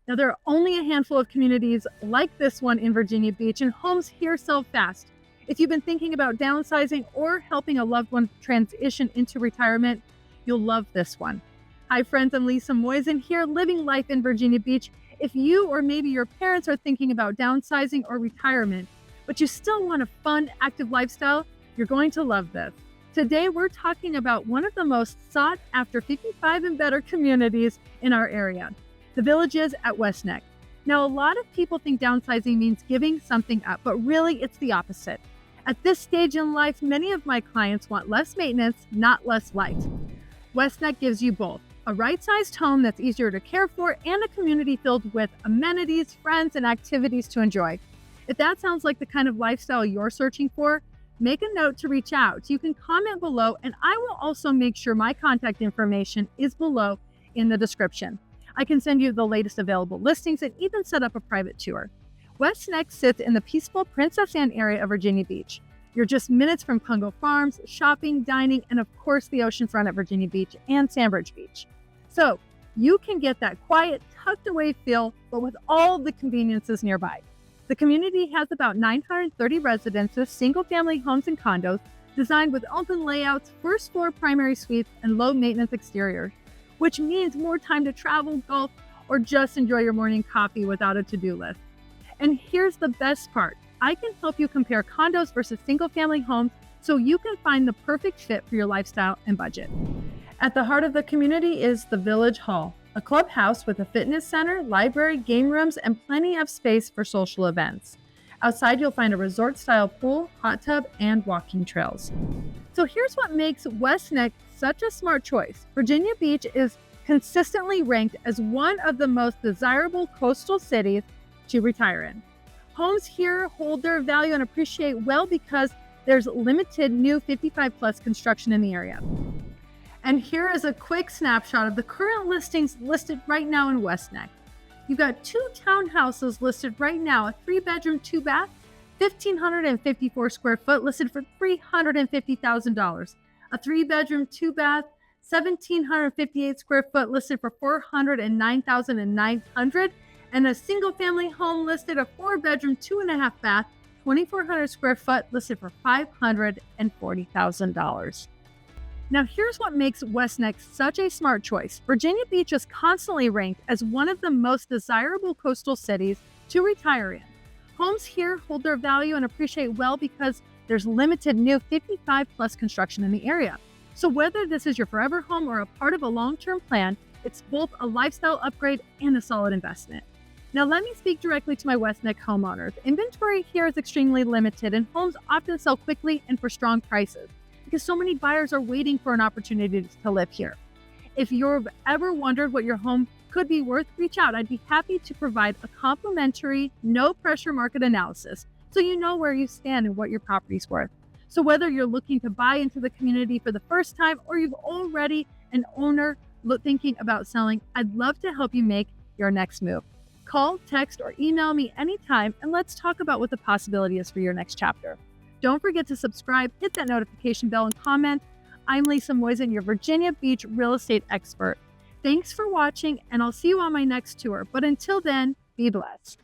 Now, there are only a handful of communities like this one in Virginia Beach, and homes here sell fast. If you've been thinking about downsizing or helping a loved one transition into retirement, you'll love this one. Hi friends, I'm Lisa Moison here, living life in Virginia Beach. If you or maybe your parents are thinking about downsizing or retirement, but you still want a fun, active lifestyle, you're going to love this. Today, we're talking about one of the most sought after 55 and better communities in our area, the Villages at West Neck. Now, a lot of people think downsizing means giving something up, but really it's the opposite. At this stage in life, many of my clients want less maintenance, not less life. West Neck gives you both, a right-sized home that's easier to care for and a community filled with amenities, friends, and activities to enjoy. If that sounds like the kind of lifestyle you're searching for, make a note to reach out. You can comment below, and I will also make sure my contact information is below in the description. I can send you the latest available listings and even set up a private tour. West Neck sits in the peaceful Princess Anne area of Virginia Beach. You're just minutes from Pungo Farms, shopping, dining, and of course the oceanfront at Virginia Beach and Sandbridge Beach. So you can get that quiet, tucked away feel, but with all the conveniences nearby. The community has about 930 residences, single-family homes and condos, designed with open layouts, first-floor primary suites, and low-maintenance exteriors, which means more time to travel, golf, or just enjoy your morning coffee without a to-do list. And here's the best part. I can help you compare condos versus single-family homes so you can find the perfect fit for your lifestyle and budget. At the heart of the community is the Village Hall, a clubhouse with a fitness center, library, game rooms, and plenty of space for social events. Outside, you'll find a resort-style pool, hot tub, and walking trails. So here's what makes West Neck such a smart choice. Virginia Beach is consistently ranked as one of the most desirable coastal cities to retire in. Homes here hold their value and appreciate well because there's limited new 55-plus construction in the area. And here is a quick snapshot of the current listings listed right now in West Neck. You've got 2 townhouses listed right now, a 3-bedroom, 2-bath, 1,554 square foot, listed for $350,000. A 3-bedroom, 2-bath, 1,758 square foot, listed for $409,900. And a single-family home listed, a 4-bedroom, 2.5 bath, 2,400 square foot, listed for $540,000. Now, here's what makes West Neck such a smart choice. Virginia Beach is constantly ranked as one of the most desirable coastal cities to retire in. Homes here hold their value and appreciate well because there's limited new 55-plus construction in the area. So whether this is your forever home or a part of a long-term plan, it's both a lifestyle upgrade and a solid investment. Now, let me speak directly to my West Neck homeowners. Inventory here is extremely limited, and homes often sell quickly and for strong prices because so many buyers are waiting for an opportunity to live here. If you've ever wondered what your home could be worth, reach out. I'd be happy to provide a complimentary, no-pressure market analysis so you know where you stand and what your property's worth. So whether you're looking to buy into the community for the first time or you've already an owner thinking about selling, I'd love to help you make your next move. Call, text, or email me anytime, and let's talk about what the possibility is for your next chapter. Don't forget to subscribe, hit that notification bell, and comment. I'm Lisa Moison, your Virginia Beach real estate expert. Thanks for watching, and I'll see you on my next tour. But until then, be blessed.